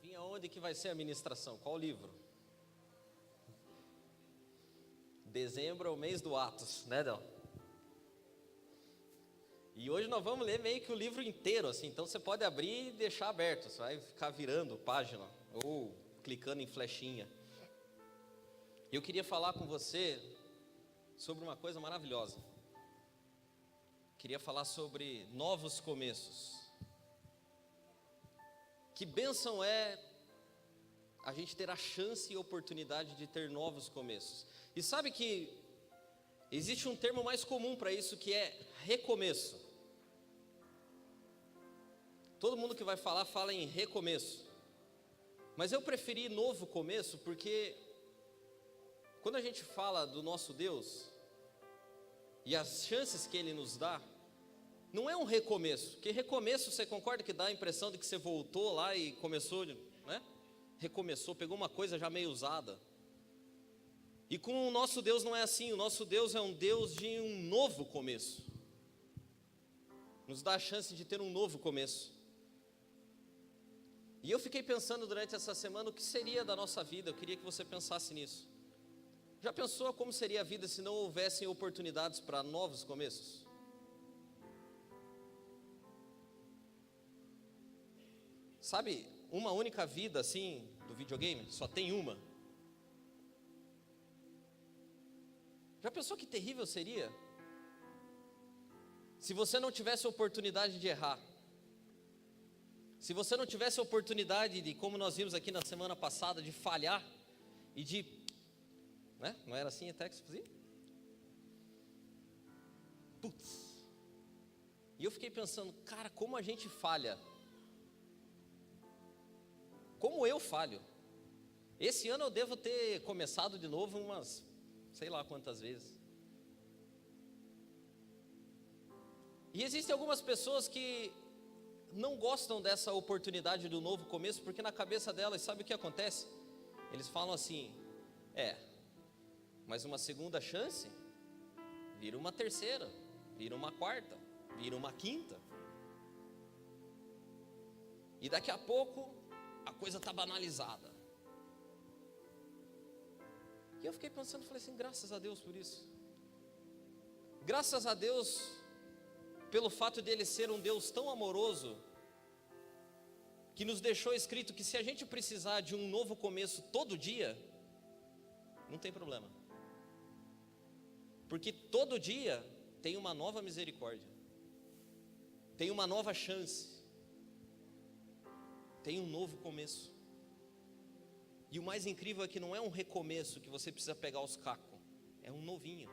Adivinha onde que vai ser a ministração? Qual livro? Dezembro é o mês do Atos, né, Del? E hoje nós vamos ler meio que o livro inteiro, assim. Então você pode abrir e deixar aberto. Você vai ficar virando página ou clicando em flechinha. E eu queria falar com você sobre uma coisa maravilhosa. Queria falar sobre novos começos. Que bênção é a gente ter a chance e oportunidade de ter novos começos. E sabe que existe um termo mais comum para isso, que é recomeço. Todo mundo que vai falar, fala em recomeço. Mas eu preferi novo começo, porque quando a gente fala do nosso Deus e as chances que Ele nos dá, não é um recomeço. Porque recomeço, você concorda que dá a impressão de que você voltou lá e começou, né? Recomeçou, pegou uma coisa já meio usada. E com o nosso Deus não é assim. O nosso Deus é um Deus de um novo começo. Nos dá a chance de ter um novo começo. E eu fiquei pensando durante essa semana o que seria da nossa vida. Eu queria que você pensasse nisso. Já pensou como seria a vida se não houvessem oportunidades para novos começos? Sabe, uma única vida assim, do videogame, só tem uma. Já pensou que terrível seria? Se você não tivesse a oportunidade de errar. Se você não tivesse a oportunidade de, como nós vimos aqui na semana passada, de falhar e de, né? Não era assim até que se fazia? Putz. E eu fiquei pensando, cara, como a gente falha. Como eu falho. Esse ano eu devo ter começado de novo umas, sei lá quantas vezes. E existem algumas pessoas que não gostam dessa oportunidade do novo começo, porque na cabeça delas, sabe o que acontece? Eles falam assim, mas uma segunda chance, vira uma terceira, vira uma quarta, vira uma quinta. E daqui a pouco a coisa está banalizada. E eu fiquei pensando, falei assim, graças a Deus por isso. Graças a Deus pelo fato de Ele ser um Deus tão amoroso, que nos deixou escrito que se a gente precisar de um novo começo todo dia, não tem problema. Porque todo dia tem uma nova misericórdia, tem uma nova chance, tem um novo começo. E o mais incrível é que não é um recomeço que você precisa pegar os cacos, é um novinho.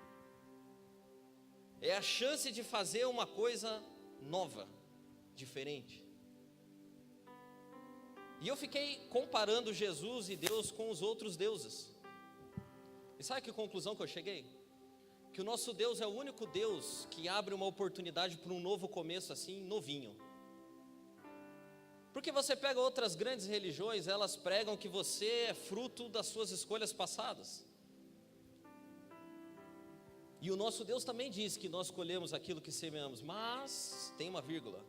É a chance de fazer uma coisa nova, diferente. E eu fiquei comparando Jesus e Deus com os outros deuses. E sabe que conclusão que eu cheguei? Que o nosso Deus é o único Deus que abre uma oportunidade para um novo começo assim, novinho. Porque você pega outras grandes religiões, elas pregam que você é fruto das suas escolhas passadas. E o nosso Deus também diz que nós colhemos aquilo que semeamos, mas tem uma vírgula: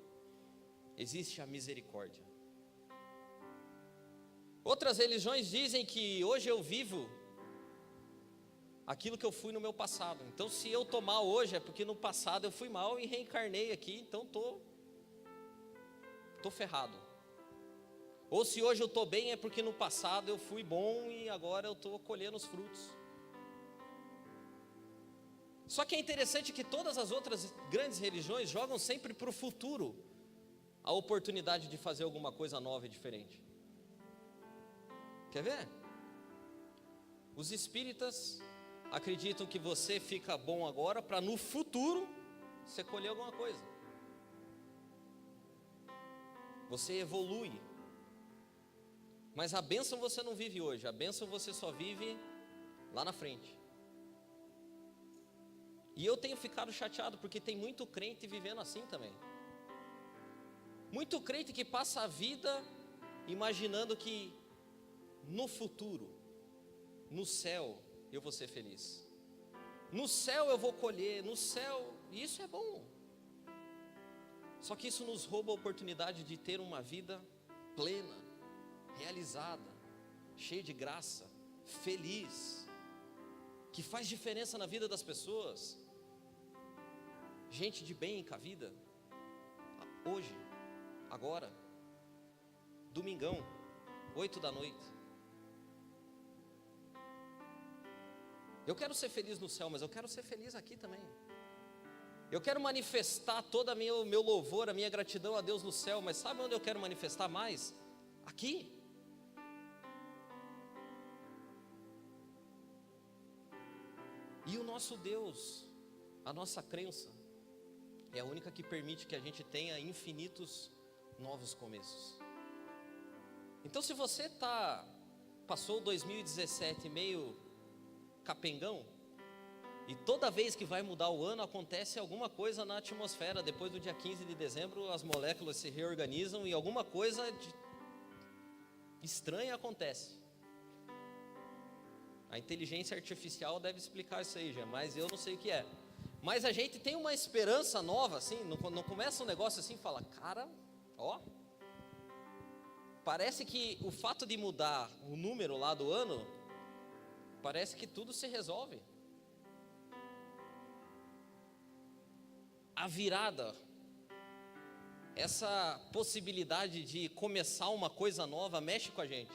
existe a misericórdia. Outras religiões dizem que hoje eu vivo aquilo que eu fui no meu passado. Então se eu estou mal hoje é porque no passado eu fui mal e reencarnei aqui, então estou ferrado. Ou se hoje eu estou bem é porque no passado eu fui bom e agora eu estou colhendo os frutos. Só que é interessante que todas as outras grandes religiões jogam sempre para o futuro a oportunidade de fazer alguma coisa nova e diferente. Quer ver? Os espíritas acreditam que você fica bom agora para no futuro você colher alguma coisa. Você evolui. Mas a bênção você não vive hoje, a bênção você só vive lá na frente. E eu tenho ficado chateado porque tem muito crente vivendo assim também. Muito crente que passa a vida imaginando que no futuro, no céu, eu vou ser feliz. No céu eu vou colher, no céu, e isso é bom. Só que isso nos rouba a oportunidade de ter uma vida plena, realizada, cheia de graça, feliz, que faz diferença na vida das pessoas, gente de bem com a vida, hoje, agora, domingão, 8 da noite. Eu quero ser feliz no céu, mas eu quero ser feliz aqui também. Eu quero manifestar todo o meu louvor, a minha gratidão a Deus no céu, mas sabe onde eu quero manifestar mais? Aqui. E o nosso Deus, a nossa crença, é a única que permite que a gente tenha infinitos novos começos. Então, se você passou 2017 meio capengão, e toda vez que vai mudar o ano, acontece alguma coisa na atmosfera. Depois do dia 15 de dezembro, as moléculas se reorganizam e alguma coisa estranha acontece. A inteligência artificial deve explicar isso aí, já, mas eu não sei o que é. Mas a gente tem uma esperança nova, assim, não começa um negócio assim e fala, cara, ó, parece que o fato de mudar o número lá do ano, parece que tudo se resolve. A virada, essa possibilidade de começar uma coisa nova, mexe com a gente.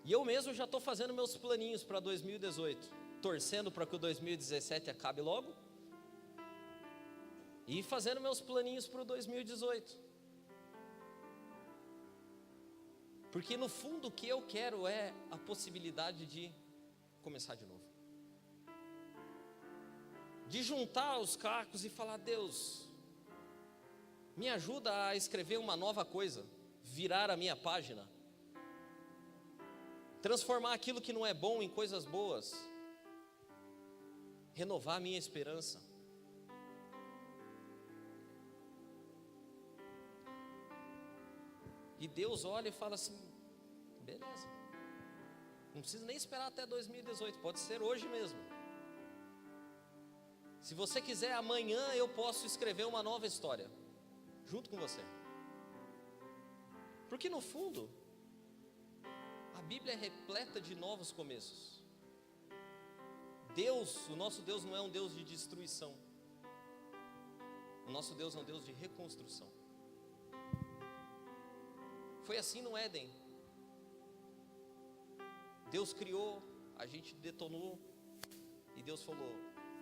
E eu mesmo já estou fazendo meus planinhos para 2018, torcendo para que o 2017 acabe logo, e fazendo meus planinhos para o 2018. Porque no fundo o que eu quero é a possibilidade de começar de novo. De juntar os cacos e falar, Deus, me ajuda a escrever uma nova coisa, virar a minha página, transformar aquilo que não é bom em coisas boas, renovar a minha esperança. E Deus olha e fala assim, beleza, não precisa nem esperar até 2018, pode ser hoje mesmo. Se você quiser, amanhã eu posso escrever uma nova história, junto com você. Porque no fundo, a Bíblia é repleta de novos começos. Deus, o nosso Deus não é um Deus de destruição. O nosso Deus é um Deus de reconstrução. Foi assim no Éden. Deus criou, a gente detonou, e Deus falou,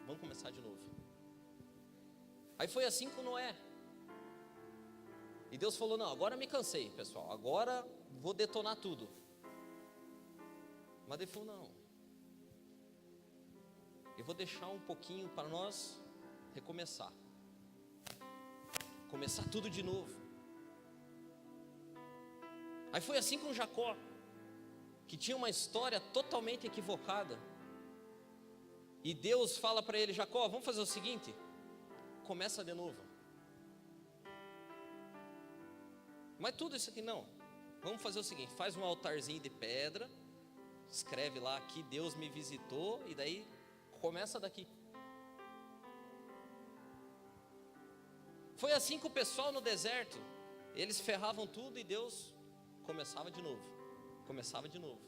vamos começar de novo. Aí foi assim com Noé. E Deus falou, não, agora me cansei, pessoal, agora vou detonar tudo. Mas ele falou, não, eu vou deixar um pouquinho para nós recomeçar. Começar tudo de novo. Aí foi assim com Jacó, que tinha uma história totalmente equivocada. E Deus fala para ele, Jacó, vamos fazer o seguinte, começa de novo. Mas tudo isso aqui não, vamos fazer o seguinte, faz um altarzinho de pedra, escreve lá que Deus me visitou, e daí começa daqui. Foi assim com o pessoal no deserto, eles ferravam tudo e Deus começava de novo, começava de novo.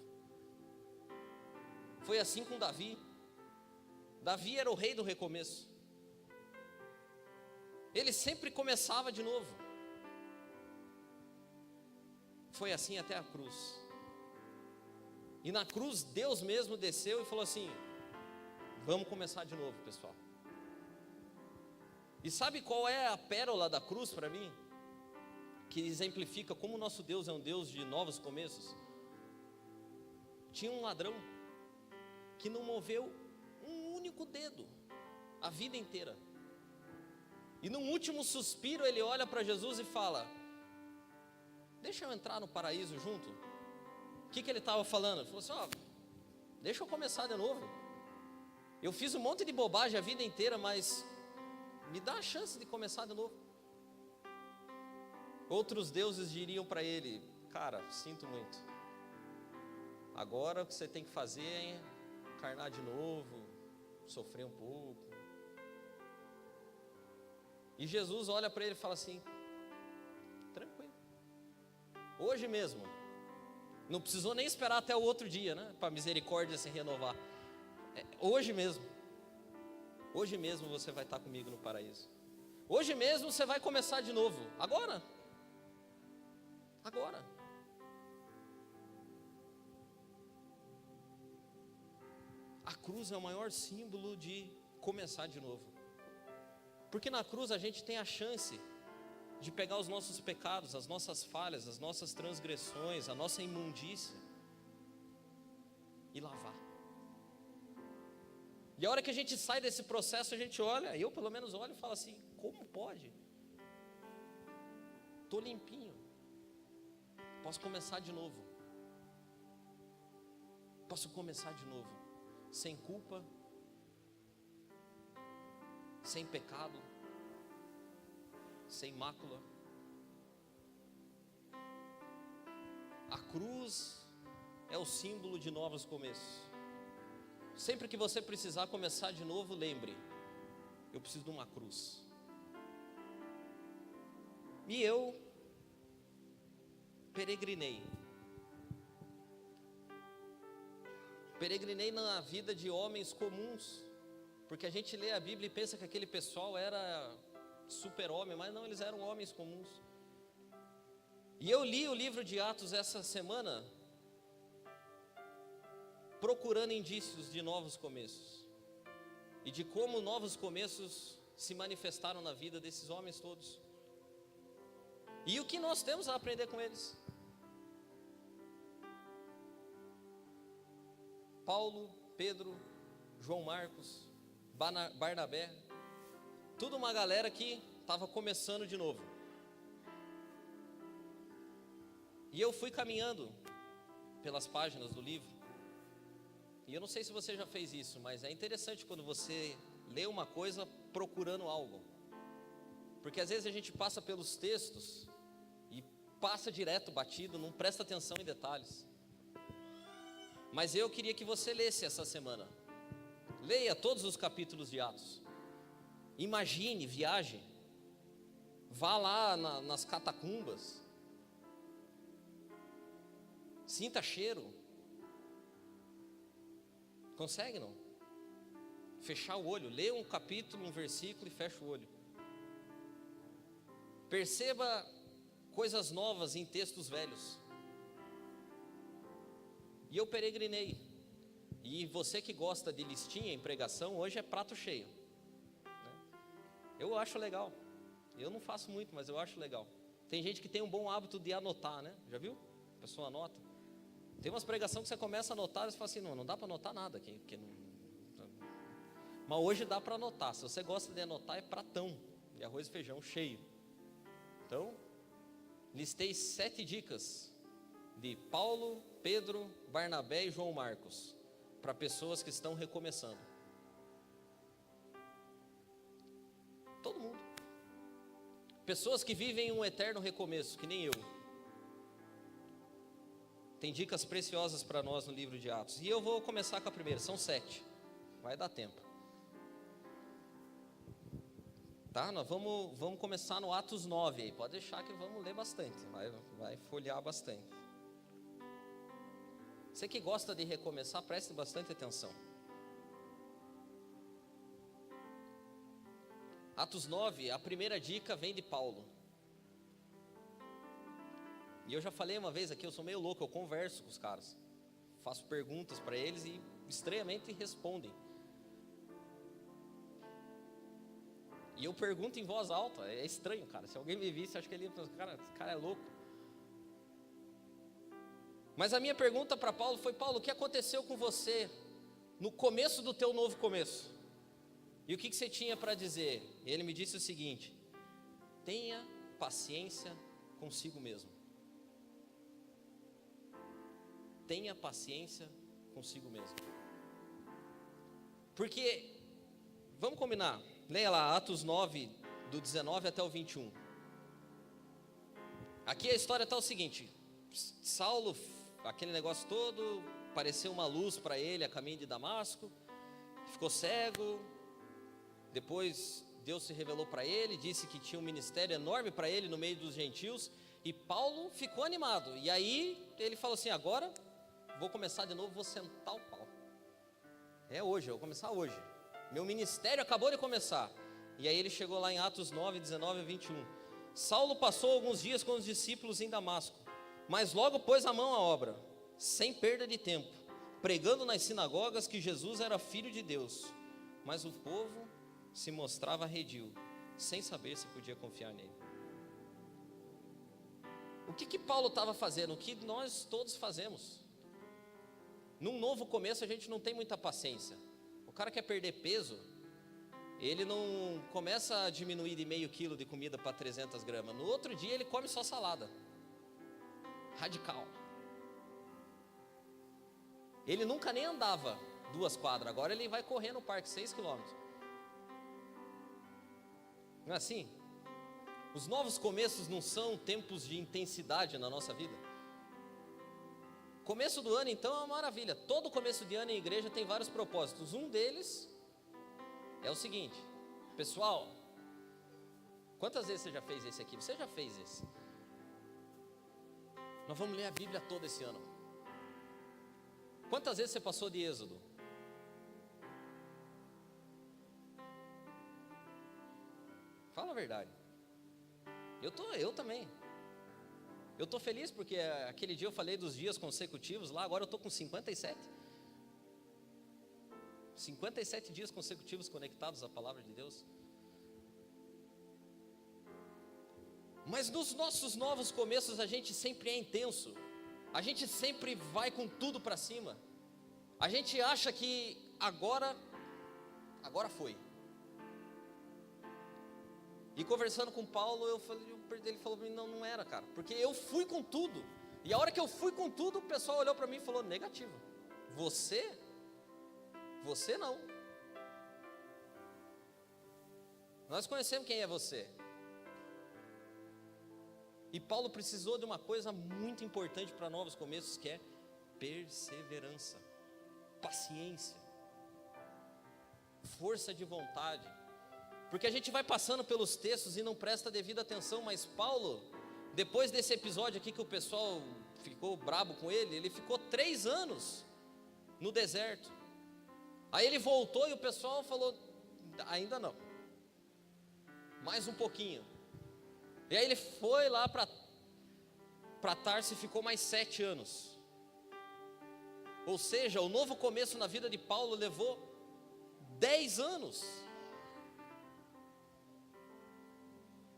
Foi assim com Davi. Davi era o rei do recomeço. Ele sempre começava de novo. Foi assim até a cruz. E na cruz Deus mesmo desceu e falou assim, vamos começar de novo, pessoal. E sabe qual é a pérola da cruz para mim? Que exemplifica como o nosso Deus é um Deus de novos começos. Tinha um ladrão que não moveu um único dedo a vida inteira. E no último suspiro ele olha para Jesus e fala, deixa eu entrar no paraíso junto. O que ele estava falando? Ele falou assim, ó, deixa eu começar de novo. Eu fiz um monte de bobagem a vida inteira, mas me dá a chance de começar de novo. Outros deuses diriam para ele, cara, sinto muito, agora o que você tem que fazer é encarnar de novo, sofrer um pouco. E Jesus olha para ele e fala assim, tranquilo, hoje mesmo Não precisou nem esperar até o outro dia, né? Para a misericórdia se renovar. Hoje mesmo. Hoje mesmo você vai estar comigo no paraíso. Hoje mesmo você vai começar de novo. Agora. Agora. A cruz é o maior símbolo de começar de novo. Porque na cruz a gente tem a chance de pegar os nossos pecados, as nossas falhas, as nossas transgressões, a nossa imundícia e lavar. E a hora que a gente sai desse processo, a gente olha, eu pelo menos olho e falo assim: como pode? Estou limpinho, posso começar de novo. Posso começar de novo, sem culpa, sem pecado, sem mácula. A cruz é o símbolo de novos começos. Sempre que você precisar começar de novo, lembre: eu preciso de uma cruz. E eu peregrinei na vida de homens comuns, porque a gente lê a Bíblia e pensa que aquele pessoal era super-homem, mas não, eles eram homens comuns. E eu li o livro de Atos essa semana, procurando indícios de novos começos, e de como novos começos se manifestaram na vida desses homens todos, e o que nós temos a aprender com eles. Paulo, Pedro, João Marcos, Barnabé, tudo uma galera que estava começando de novo. E eu fui caminhando pelas páginas do livro, e eu não sei se você já fez isso, mas é interessante quando você lê uma coisa procurando algo, porque às vezes a gente passa pelos textos e passa direto, batido, não presta atenção em detalhes. Mas eu queria que você lesse essa semana. Leia todos os capítulos de Atos. Imagine, viaje. Vá lá nas catacumbas. Sinta cheiro. Consegue não? Fechar o olho. Leia um capítulo, um versículo e fecha o olho. Perceba coisas novas em textos velhos. E eu peregrinei. E você que gosta de listinha em pregação, hoje é prato cheio, né? Eu acho legal. Eu não faço muito, mas eu acho legal. Tem gente que tem um bom hábito de anotar, né? Já viu? A pessoa anota. Tem umas pregações que você começa a anotar e você fala assim: não dá para anotar nada aqui, porque não... Mas hoje dá para anotar. Se você gosta de anotar, é pratão de arroz e feijão cheio. Então, listei 7 dicas de Paulo, Pedro, Barnabé e João Marcos, para pessoas que estão recomeçando. Todo mundo. Pessoas que vivem um eterno recomeço, que nem eu. Tem dicas preciosas para nós no livro de Atos. E eu vou começar com a primeira, são 7. Vai dar tempo. Tá? Nós vamos começar no Atos 9 aí. Pode deixar que vamos ler bastante. Vai folhear bastante. Você que gosta de recomeçar, preste bastante atenção. Atos 9, a primeira dica vem de Paulo. E eu já falei uma vez aqui, eu sou meio louco, eu converso com os caras. Faço perguntas para eles e estranhamente respondem. E eu pergunto em voz alta, é estranho, cara. Se alguém me visse, acho que ele ia pensar: cara, esse cara é louco. Mas a minha pergunta para Paulo foi: Paulo, o que aconteceu com você no começo do teu novo começo? E o que você tinha para dizer? E ele me disse o seguinte: tenha paciência consigo mesmo. Tenha paciência consigo mesmo. Porque, vamos combinar, leia lá Atos 9, do 19 até o 21. Aqui a história está o seguinte: Saulo, aquele negócio todo, apareceu uma luz para ele a caminho de Damasco, ficou cego. Depois Deus se revelou para ele, disse que tinha um ministério enorme para ele no meio dos gentios, e Paulo ficou animado. E aí ele falou assim: agora vou começar de novo, vou sentar o pau. É hoje, eu vou começar hoje. Meu ministério acabou de começar. E aí ele chegou lá em Atos 9, 19 a 21. Saulo passou alguns dias com os discípulos em Damasco, mas logo pôs a mão à obra, sem perda de tempo, pregando nas sinagogas que Jesus era filho de Deus. Mas o povo se mostrava arredio, sem saber se podia confiar nele. O que Paulo estava fazendo? O que nós todos fazemos. Num novo começo a gente não tem muita paciência. O cara quer perder peso, ele não começa a diminuir de meio quilo de comida para 300 gramas. No outro dia ele come só salada. Radical. Ele nunca nem andava 2 quadras, agora ele vai correr no parque 6 quilômetros. Não é assim? Os novos começos não são tempos de intensidade na nossa vida. Começo do ano então é uma maravilha. Todo começo de ano em igreja tem vários propósitos. Um deles é o seguinte: pessoal, quantas vezes você já fez esse aqui? Você já fez esse? Nós vamos ler a Bíblia toda esse ano. Quantas vezes você passou de Êxodo? Fala a verdade. Eu também. Eu estou feliz porque aquele dia eu falei dos dias consecutivos lá, agora eu estou com 57. 57 dias consecutivos conectados à palavra de Deus. Mas nos nossos novos começos a gente sempre é intenso. A gente sempre vai com tudo para cima. A gente acha que agora foi. E conversando com Paulo, ele falou para mim: não era, cara, porque eu fui com tudo. E a hora que eu fui com tudo, o pessoal olhou para mim e falou: negativo. Você não. Nós conhecemos quem é você. E Paulo precisou de uma coisa muito importante para novos começos, que é perseverança, paciência, força de vontade. Porque a gente vai passando pelos textos e não presta devida atenção, mas Paulo, depois desse episódio aqui que o pessoal ficou brabo com ele, ele ficou 3 anos no deserto. Aí ele voltou e o pessoal falou: ainda não, mais um pouquinho. E aí ele foi lá para Tarso e ficou mais 7 anos. Ou seja, o novo começo na vida de Paulo levou 10 anos.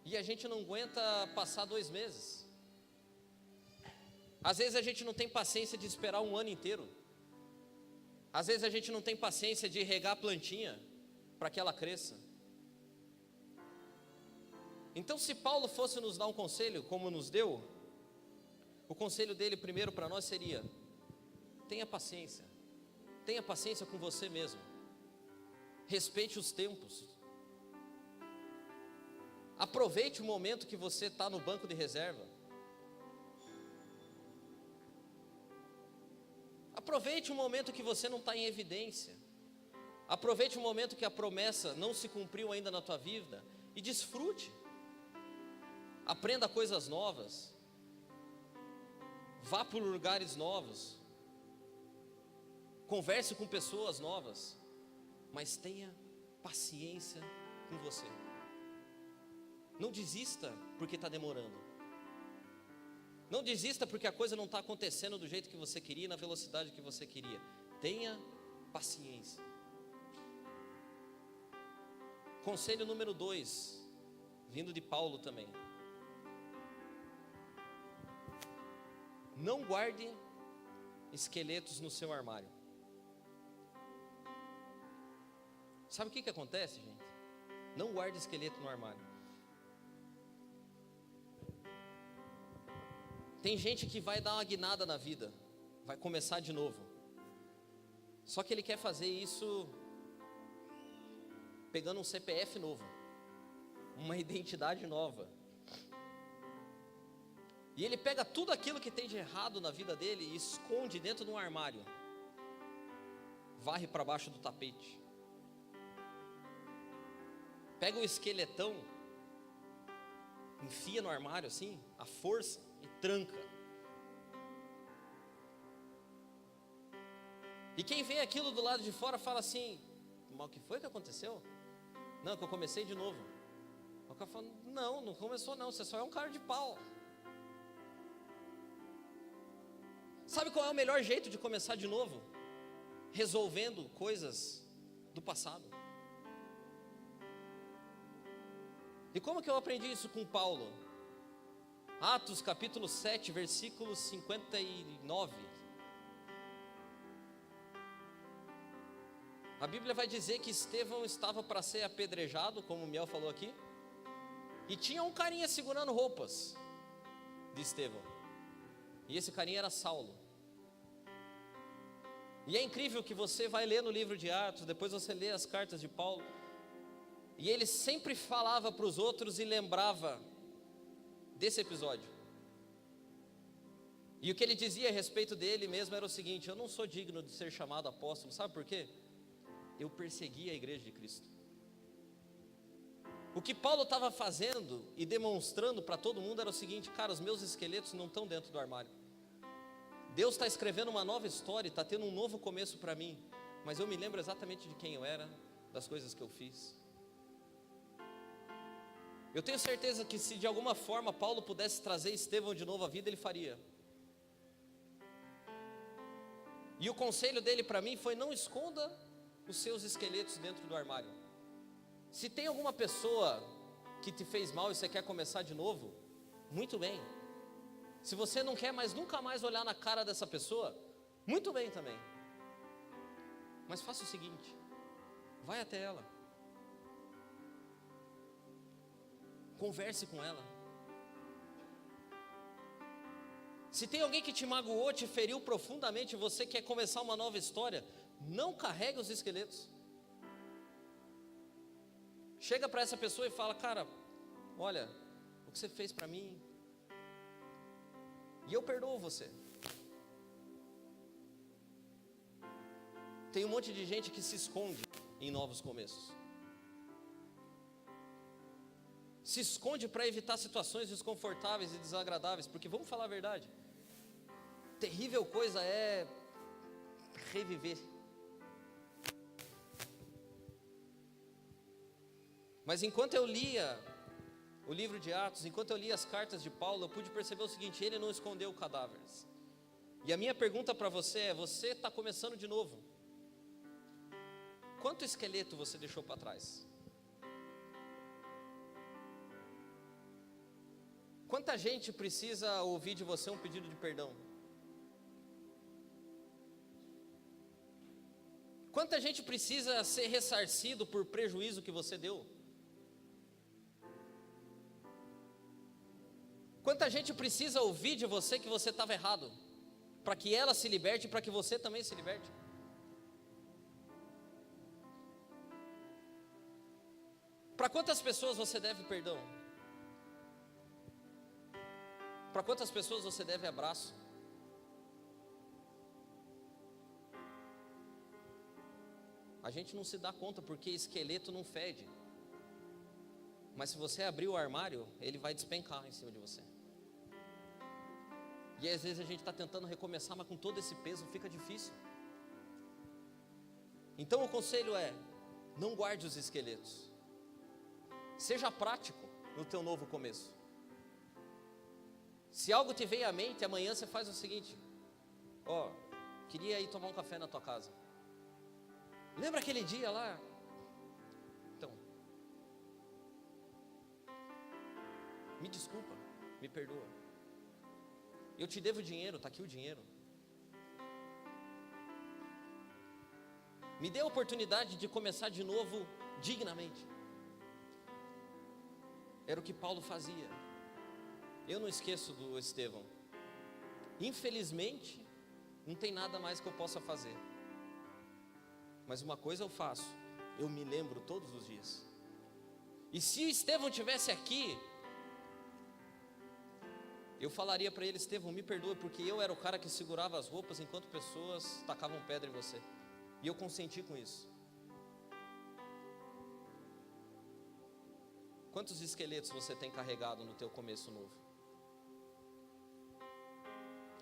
E a gente não aguenta passar 2 meses. Às vezes a gente não tem paciência de esperar um ano inteiro. Às vezes a gente não tem paciência de regar a plantinha para que ela cresça. Então, se Paulo fosse nos dar um conselho, como nos deu, o conselho dele primeiro para nós seria: tenha paciência com você mesmo, respeite os tempos, aproveite o momento que você está no banco de reserva, aproveite o momento que você não está em evidência, aproveite o momento que a promessa não se cumpriu ainda na tua vida e desfrute. Aprenda coisas novas, vá por lugares novos, converse com pessoas novas, mas tenha paciência com você. Não desista porque está demorando. Não desista porque a coisa não está acontecendo do jeito que você queria, na velocidade que você queria. Tenha paciência. Conselho número 2, vindo de Paulo também: não guarde esqueletos no seu armário. Sabe o que acontece, gente? Não guarde esqueleto no armário. Tem gente que vai dar uma guinada na vida, vai começar de novo. Só que ele quer fazer isso pegando um CPF novo, uma identidade nova. E ele pega tudo aquilo que tem de errado na vida dele e esconde dentro de um armário. Varre para baixo do tapete. pega o esqueletão, enfia no armário assim, a força, e tranca. E quem vê aquilo do lado de fora fala assim: mas o que foi que aconteceu? Não, que eu comecei de novo. O cara fala: não começou não, você só é um cara de pau. Sabe qual é o melhor jeito de começar de novo? Resolvendo coisas do passado. E como que eu aprendi isso com Paulo? Atos capítulo 7, versículo 59. A Bíblia vai dizer que Estevão estava para ser apedrejado, como o Miel falou aqui, e tinha um carinha segurando roupas de Estevão, e esse carinha era Saulo. E é incrível que você vai ler no livro de Atos, depois você lê as cartas de Paulo, e ele sempre falava para os outros e lembrava desse episódio. E o que ele dizia a respeito dele mesmo era o seguinte: eu não sou digno de ser chamado apóstolo, sabe por quê? Eu persegui a igreja de Cristo. O que Paulo estava fazendo e demonstrando para todo mundo era o seguinte: cara, os meus esqueletos não estão dentro do armário. Deus está escrevendo uma nova história, está tendo um novo começo para mim, mas eu me lembro exatamente de quem eu era, das coisas que eu fiz. Eu tenho certeza que se de alguma forma Paulo pudesse trazer Estevão de novo à vida, ele faria. E o conselho dele para mim foi: não esconda os seus esqueletos dentro do armário. Se tem alguma pessoa que te fez mal e você quer começar de novo, muito bem. Se você não quer mais nunca mais olhar na cara dessa pessoa, muito bem também. Mas faça o seguinte: vai até ela, converse com ela. Se tem alguém que te magoou, te feriu profundamente, e você quer começar uma nova história, não carregue os esqueletos. Chega para essa pessoa e fala: cara, olha, o que você fez para mim, e eu perdoo você. Tem um monte de gente que se esconde em novos começos. Se esconde para evitar situações desconfortáveis e desagradáveis, porque vamos falar a verdade, terrível coisa é reviver. Mas enquanto eu lia o livro de Atos, enquanto eu lia as cartas de Paulo, eu pude perceber o seguinte: ele não escondeu cadáveres. E a minha pergunta para você é: você está começando de novo, quanto esqueleto você deixou para trás? Quanta gente precisa ouvir de você um pedido de perdão? Quanta gente precisa ser ressarcido por prejuízo que você deu? Quanta gente precisa ouvir de você que você estava errado, para que ela se liberte e para que você também se liberte? Para quantas pessoas você deve perdão? Para quantas pessoas você deve abraço? A gente não se dá conta porque esqueleto não fede. Mas se você abrir o armário, ele vai despencar em cima de você. E às vezes a gente está tentando recomeçar, mas com todo esse peso fica difícil. Então o conselho é: não guarde os esqueletos. Seja prático no teu novo começo. Se algo te vem à mente, amanhã você faz o seguinte: queria ir tomar um café na tua casa. Lembra aquele dia lá? Então, me desculpa, me perdoa. Eu te devo dinheiro, está aqui o dinheiro. Me dê a oportunidade de começar de novo dignamente. Era o que Paulo fazia. Eu não esqueço do Estevão. Infelizmente, não tem nada mais que eu possa fazer. Mas uma coisa eu faço: eu me lembro todos os dias. E se o Estevão estivesse aqui, eu falaria para ele: Estevão, me perdoa, porque eu era o cara que segurava as roupas enquanto pessoas tacavam pedra em você. E eu consenti com isso. Quantos esqueletos você tem carregado no teu começo novo?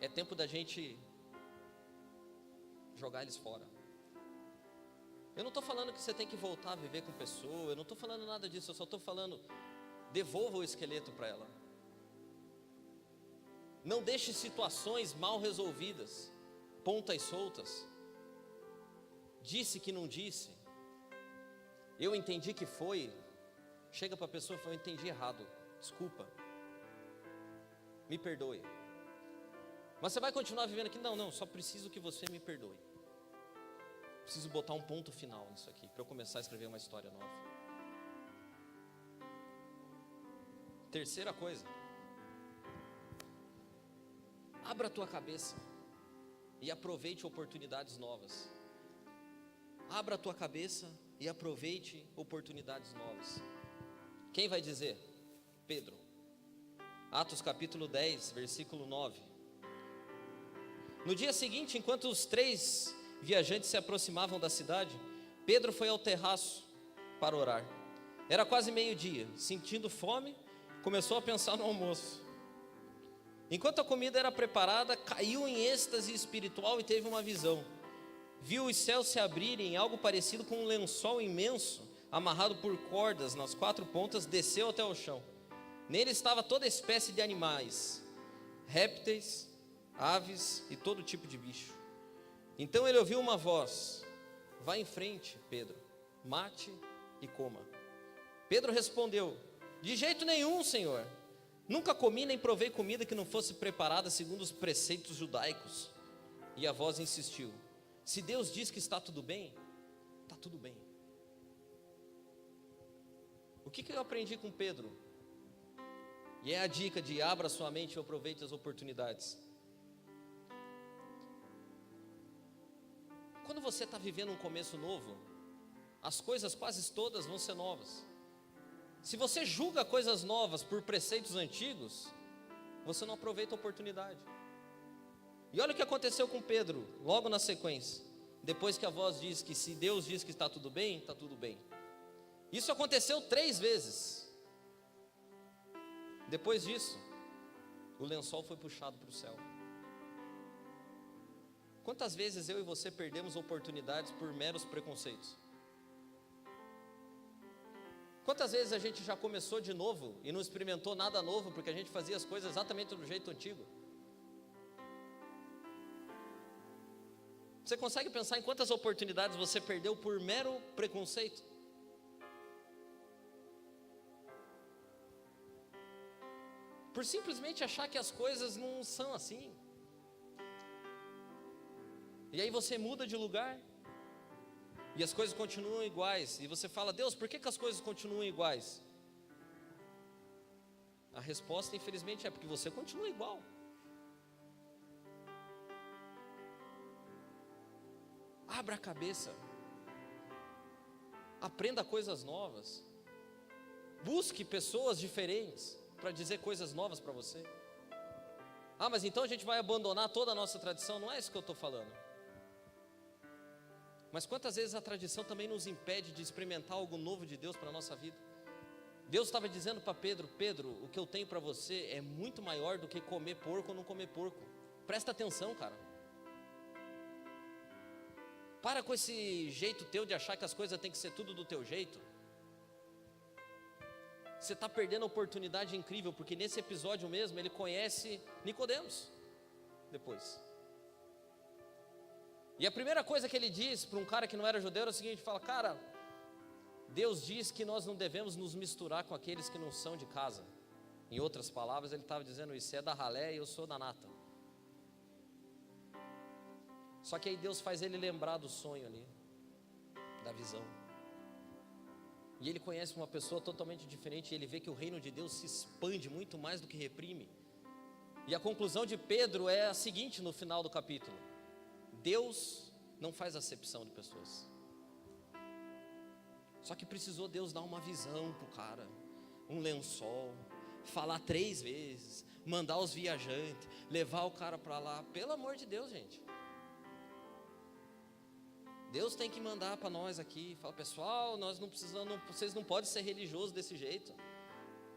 É tempo da gente jogar eles fora. Eu não estou falando que você tem que voltar a viver com pessoa, eu não estou falando nada disso, eu só estou falando, devolva o esqueleto para ela. Não deixe situações mal resolvidas, pontas soltas. Disse que não disse. Eu entendi que foi. Chega para a pessoa e fala, eu entendi errado, desculpa. Me perdoe. Mas você vai continuar vivendo aqui? Não, só preciso que você me perdoe. Preciso botar um ponto final nisso aqui, para eu começar a escrever uma história nova. Terceira coisa. Abra a tua cabeça e aproveite oportunidades novas. Abra a tua cabeça e aproveite oportunidades novas. Quem vai dizer? Pedro. Atos capítulo 10, versículo 9. No dia seguinte, enquanto os 3 viajantes se aproximavam da cidade, Pedro foi ao terraço para orar. Era quase meio-dia. Sentindo fome, começou a pensar no almoço. Enquanto a comida era preparada, caiu em êxtase espiritual e teve uma visão. Viu os céus se abrirem, algo parecido com um lençol imenso, amarrado por cordas nas 4 pontas, desceu até o chão. Nele estava toda espécie de animais, répteis, aves e todo tipo de bicho. Então ele ouviu uma voz: vá em frente, Pedro, mate e coma. Pedro respondeu: de jeito nenhum, Senhor. Nunca comi nem provei comida que não fosse preparada segundo os preceitos judaicos. E a voz insistiu: se Deus diz que está tudo bem, está tudo bem. O que eu aprendi com Pedro? E é a dica de abra sua mente e aproveite as oportunidades. Quando você está vivendo um começo novo, as coisas quase todas vão ser novas. Se você julga coisas novas por preceitos antigos, você não aproveita a oportunidade. E olha o que aconteceu com Pedro, logo na sequência. Depois que a voz diz que se Deus diz que está tudo bem, está tudo bem. Isso aconteceu 3 vezes. Depois disso, o lençol foi puxado para o céu. Quantas vezes eu e você perdemos oportunidades por meros preconceitos? Quantas vezes a gente já começou de novo e não experimentou nada novo porque a gente fazia as coisas exatamente do jeito antigo? Você consegue pensar em quantas oportunidades você perdeu por mero preconceito? Por simplesmente achar que as coisas não são assim. E aí você muda de lugar e as coisas continuam iguais. E você fala: Deus, por que as coisas continuam iguais? A resposta, infelizmente, é porque você continua igual. Abra a cabeça. Aprenda coisas novas. Busque pessoas diferentes para dizer coisas novas para você. Ah, mas então a gente vai abandonar toda a nossa tradição? Não é isso que eu estou falando. Mas quantas vezes a tradição também nos impede de experimentar algo novo de Deus para a nossa vida? Deus estava dizendo para Pedro: Pedro, o que eu tenho para você é muito maior do que comer porco ou não comer porco. Presta atenção, cara. Para com esse jeito teu de achar que as coisas têm que ser tudo do teu jeito. Você está perdendo a oportunidade incrível, porque nesse episódio mesmo ele conhece Nicodemos depois. E a primeira coisa que ele diz para um cara que não era judeu era o seguinte: fala, cara, Deus diz que nós não devemos nos misturar com aqueles que não são de casa. Em outras palavras, ele estava dizendo isso: você é da ralé e eu sou da nata. Só que aí Deus faz ele lembrar do sonho ali, da visão. E ele conhece uma pessoa totalmente diferente, e ele vê que o reino de Deus se expande muito mais do que reprime. E a conclusão de Pedro é a seguinte no final do capítulo: Deus não faz acepção de pessoas. Só que precisou Deus dar uma visão para o cara, um lençol, falar 3 vezes, mandar os viajantes, levar o cara para lá. Pelo amor de Deus, gente. Deus tem que mandar para nós aqui, fala: pessoal, nós não precisamos, vocês não podem ser religiosos desse jeito.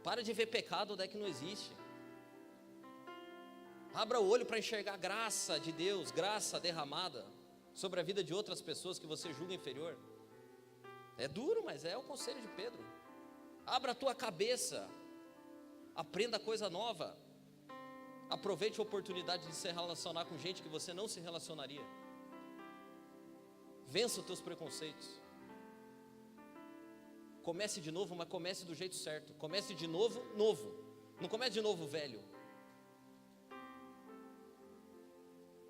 Para de ver pecado onde é que não existe. Abra o olho para enxergar graça de Deus, graça derramada sobre a vida de outras pessoas que você julga inferior. É duro, mas é o conselho de Pedro. Abra a tua cabeça, aprenda coisa nova, aproveite a oportunidade de se relacionar com gente que você não se relacionaria. Vença os teus preconceitos. Comece de novo, mas comece do jeito certo. Comece de novo, novo. Não comece de novo, velho.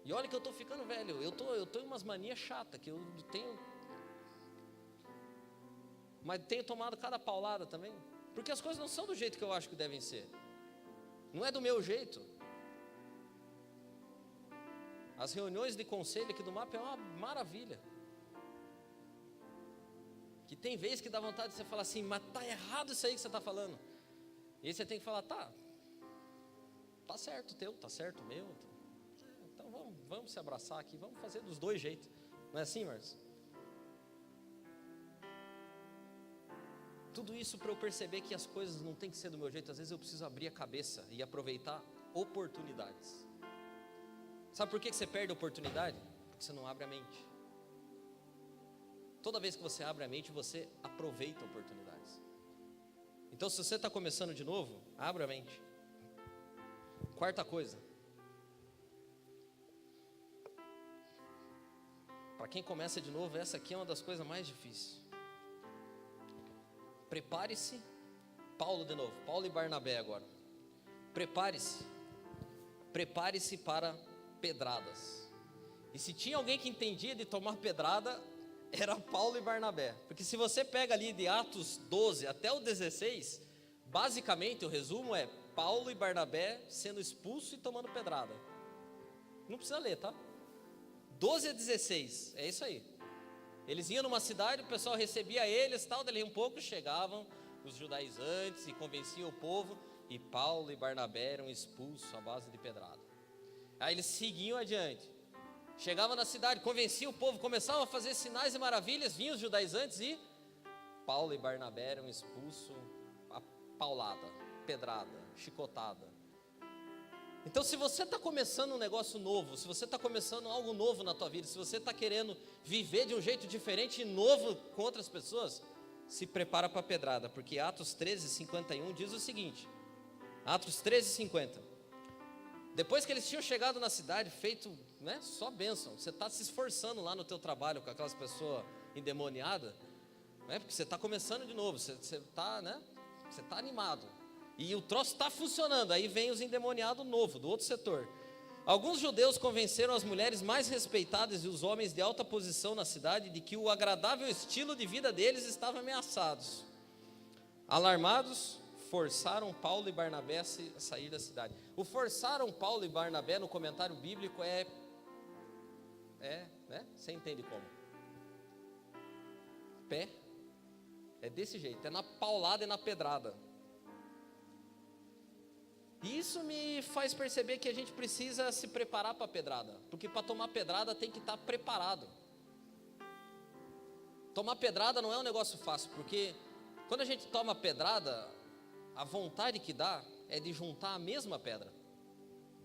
E olha que eu estou ficando velho. Eu tô em umas manias chatas que eu tenho. Mas tenho tomado cada paulada também. Porque as coisas não são do jeito que eu acho que devem ser. Não é do meu jeito. As reuniões de conselho aqui do MAP é uma maravilha. Que tem vezes que dá vontade de você falar assim, mas tá errado isso aí que você está falando. E aí você tem que falar, tá certo o teu, tá certo o meu. Então vamos se abraçar aqui, vamos fazer dos dois jeitos. Não é assim, Marcos? Tudo isso para eu perceber que as coisas não tem que ser do meu jeito. Às vezes eu preciso abrir a cabeça e aproveitar oportunidades. Sabe por que você perde a oportunidade? Porque você não abre a mente. Toda vez que você abre a mente, você aproveita oportunidades. Então, se você está começando de novo, abra a mente. Quarta coisa. Para quem começa de novo, essa aqui é uma das coisas mais difíceis. Prepare-se. Paulo de novo, Paulo e Barnabé agora. Prepare-se para pedradas. E se tinha alguém que entendia de tomar pedrada, era Paulo e Barnabé. Porque se você pega ali de Atos 12 até o 16, basicamente o resumo é Paulo e Barnabé sendo expulsos e tomando pedrada. Não precisa ler, tá? 12 a 16, é isso aí. Eles iam numa cidade, o pessoal recebia eles, tal, dali um pouco chegavam os judaizantes e convenciam o povo, e Paulo e Barnabé eram expulsos à base de pedrada. Aí eles seguiam adiante, chegavam na cidade, convenciam o povo, começavam a fazer sinais e maravilhas, vinham os judaizantes e Paulo e Barnabé eram expulsos a paulada, pedrada, chicotada. Então, se você está começando um negócio novo, se você está começando algo novo na tua vida, se você está querendo viver de um jeito diferente e novo com outras pessoas, se prepara para a pedrada, porque Atos 13:51 diz o seguinte, Atos 13:50, depois que eles tinham chegado na cidade, feito, né, só bênção, você está se esforçando lá no teu trabalho com aquelas pessoas endemoniadas, né, porque você está começando de novo, você está, né, você está animado, e o troço está funcionando, aí vem os endemoniados novos, do outro setor. Alguns judeus convenceram as mulheres mais respeitadas e os homens de alta posição na cidade de que o agradável estilo de vida deles estava ameaçado. Alarmados, forçaram Paulo e Barnabé a sair da cidade. O forçaram Paulo e Barnabé no comentário bíblico né? Você entende como? Pé, é desse jeito, é na paulada e na pedrada. E isso me faz perceber que a gente precisa se preparar para a pedrada, porque para tomar pedrada tem que estar preparado. Tomar pedrada não é um negócio fácil, porque quando a gente toma pedrada, a vontade que dá é de juntar a mesma pedra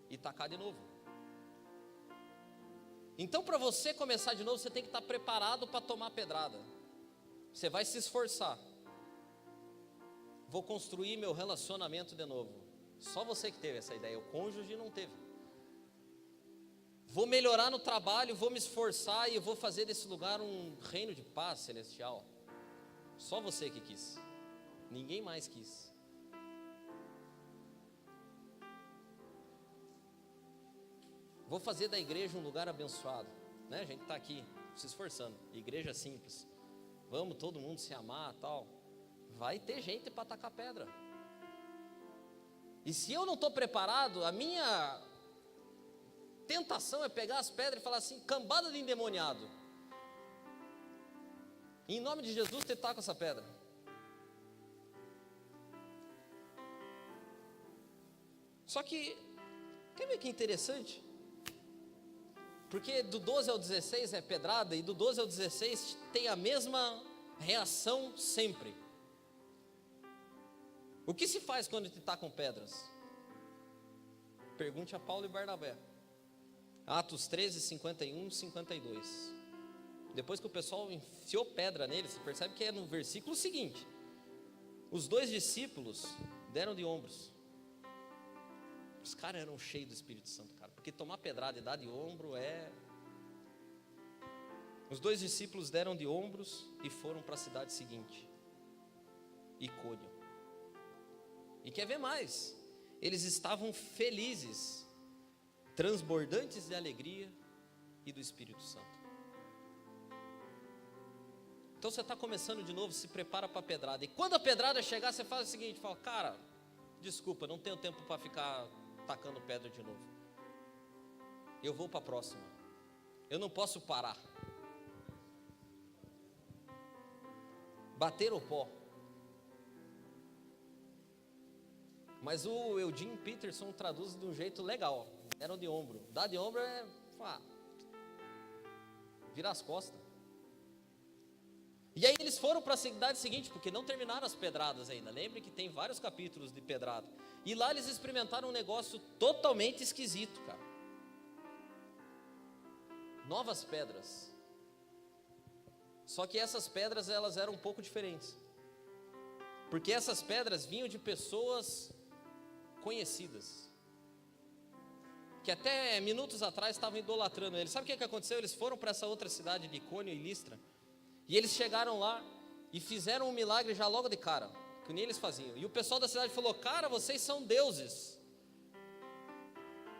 e tacar de novo. Então, para você começar de novo, você tem que estar preparado para tomar pedrada. Você vai se esforçar. Vou construir meu relacionamento de novo. Só você que teve essa ideia, o cônjuge não teve. Vou melhorar no trabalho, vou me esforçar e vou fazer desse lugar um reino de paz celestial. Só você que quis, ninguém mais quis. Vou fazer da igreja um lugar abençoado, né? A gente está aqui se esforçando, igreja simples. Vamos todo mundo se amar, tal. Vai ter gente para tacar pedra. E se eu não estou preparado, a minha tentação é pegar as pedras e falar assim, cambada de endemoniado. Em nome de Jesus, te taca essa pedra. Só que, quer ver que interessante? Porque do 12 ao 16 é pedrada, e do 12 ao 16 tem a mesma reação sempre. O que se faz quando te tacam pedras? Pergunte a Paulo e Barnabé. Atos 13, 51 e 52. Depois que o pessoal enfiou pedra nele, você percebe que é no versículo seguinte. Os 2 discípulos deram de ombros. Os caras eram cheios do Espírito Santo, cara. Porque tomar pedrada e dar de ombro é... Os 2 discípulos deram de ombros e foram para a cidade seguinte, Icônio. E quer ver mais? Eles estavam felizes, transbordantes de alegria e do Espírito Santo. Então você está começando de novo, se prepara para a pedrada. E quando a pedrada chegar, você faz o seguinte, fala, cara, desculpa, não tenho tempo para ficar tacando pedra de novo. Eu vou para a próxima. Eu não posso parar. Bater o pó. Mas o Eugene Peterson traduz de um jeito legal. Deram de ombro. Dar de ombro é virar as costas. E aí eles foram para a cidade seguinte, porque não terminaram as pedradas ainda. Lembre que tem vários capítulos de pedrada. E lá eles experimentaram um negócio totalmente esquisito, cara. Novas pedras. Só que essas pedras, elas eram um pouco diferentes. Porque essas pedras vinham de pessoas conhecidas, que até minutos atrás estavam idolatrando eles. Sabe o que aconteceu? Eles foram para essa outra cidade de Icônio e Listra. E eles chegaram lá e fizeram um milagre já logo de cara, que nem eles faziam. E o pessoal da cidade falou, cara, vocês são deuses.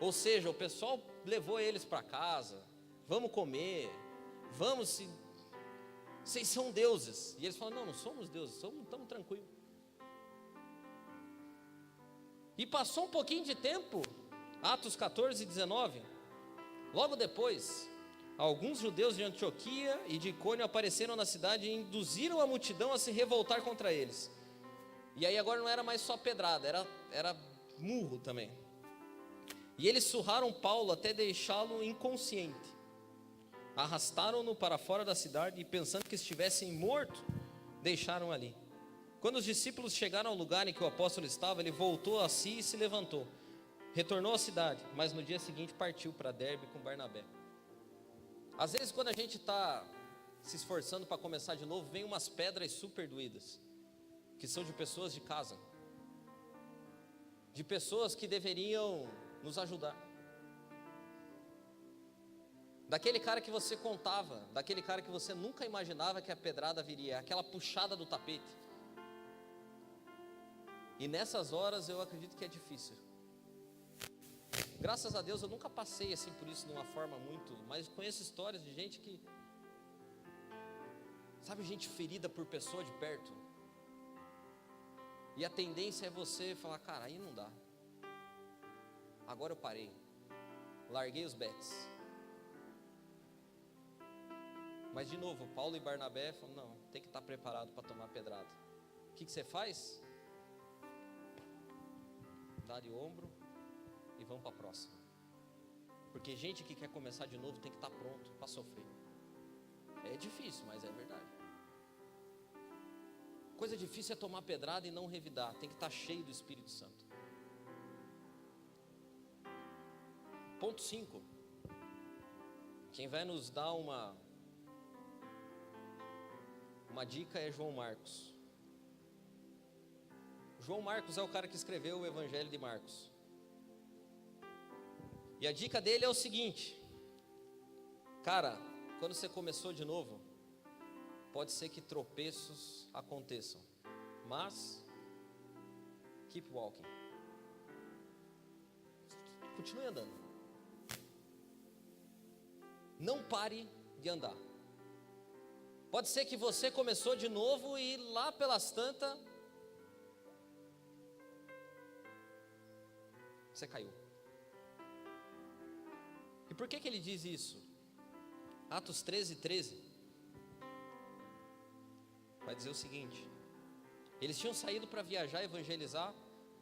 Ou seja, o pessoal levou eles para casa. Vamos comer, vocês são deuses. E eles falaram, não somos deuses, estamos tranquilos. E passou um pouquinho de tempo, Atos 14, 19. Logo depois, alguns judeus de Antioquia e de Icônio apareceram na cidade e induziram a multidão a se revoltar contra eles. E aí agora não era mais só pedrada, era murro também. E eles surraram Paulo até deixá-lo inconsciente. Arrastaram-no para fora da cidade e, pensando que estivessem morto, deixaram ali. Quando os discípulos chegaram ao lugar em que o apóstolo estava, ele voltou a si e se levantou. Retornou à cidade, mas no dia seguinte partiu para Derbe com Barnabé. Às vezes, quando a gente está se esforçando para começar de novo, vem umas pedras super doídas, que são de pessoas de casa, de pessoas que deveriam nos ajudar. Daquele cara que você contava, daquele cara que você nunca imaginava que a pedrada viria, aquela puxada do tapete. E nessas horas eu acredito que é difícil. Graças a Deus eu nunca passei assim por isso de uma forma muito, mas conheço histórias de gente que, sabe, gente ferida por pessoa de perto. E a tendência é você falar, cara, aí não dá. Agora eu parei. Larguei os bets. Mas de novo, Paulo e Barnabé falam, não, tem que estar preparado para tomar pedrada. O que você faz? Dá de ombro e vamos para a próxima. Porque gente que quer começar de novo tem que estar pronto para sofrer. É difícil, mas é verdade. Coisa difícil é tomar pedrada e não revidar. Tem que estar cheio do Espírito Santo. Ponto 5. Quem vai nos dar uma dica é João Marcos. João Marcos é o cara que escreveu o Evangelho de Marcos. E a dica dele é o seguinte: cara, quando você começou de novo, pode ser que tropeços aconteçam, mas keep walking. Continue andando. Não pare de andar. Pode ser que você começou de novo e lá pelas tantas você caiu. E por que ele diz isso? Atos 13, 13 vai dizer o seguinte: eles tinham saído para viajar e evangelizar,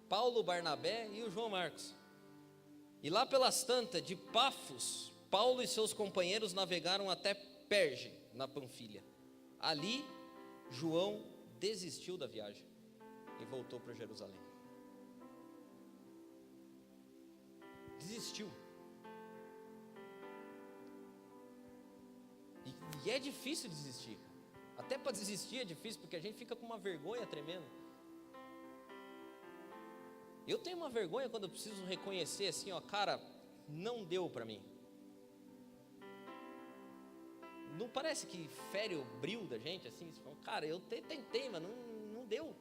Paulo, Barnabé e o João Marcos. E lá pelas tantas de Pafos, Paulo e seus companheiros navegaram até Perge, na Panfilha. Ali, João desistiu da viagem. e voltou para Jerusalém. Desistiu. E é difícil desistir. Até para desistir é difícil, porque a gente fica com uma vergonha tremenda. Eu tenho uma vergonha quando eu preciso reconhecer assim, ó, cara, não deu para mim. Não parece que fere o brilho da gente assim? Você fala, cara, eu tentei, mas não deu.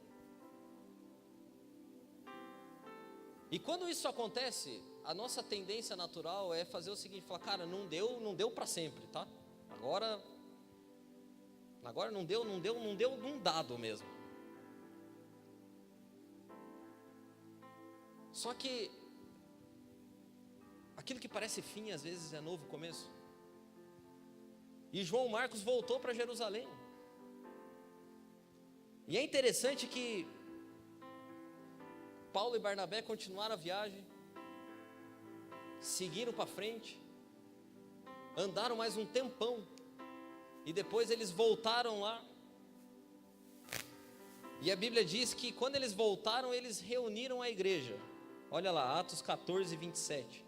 E quando isso acontece, a nossa tendência natural é fazer o seguinte, falar, cara, não deu para sempre, tá? Agora não deu num dado mesmo. Só que aquilo que parece fim, às vezes é novo começo. E João Marcos voltou para Jerusalém. E é interessante que Paulo e Barnabé continuaram a viagem, seguiram para frente, andaram mais um tempão, e depois eles voltaram lá. E a Bíblia diz que quando eles voltaram, eles reuniram a igreja. Olha lá, Atos 14, 27.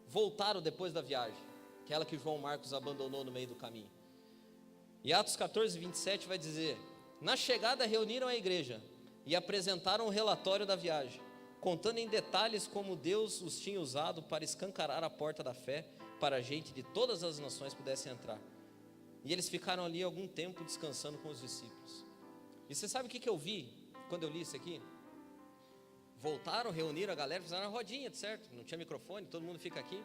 Voltaram depois da viagem, aquela que João Marcos abandonou no meio do caminho. E Atos 14, 27 vai dizer: na chegada reuniram a igreja e apresentaram o relatório da viagem, contando em detalhes como Deus os tinha usado para escancarar a porta da fé, para a gente de todas as nações pudessem entrar. E eles ficaram ali algum tempo descansando com os discípulos. E você sabe o que eu vi quando eu li isso aqui? Voltaram, reuniram a galera, fizeram uma rodinha, certo? Não tinha microfone, todo mundo fica aqui.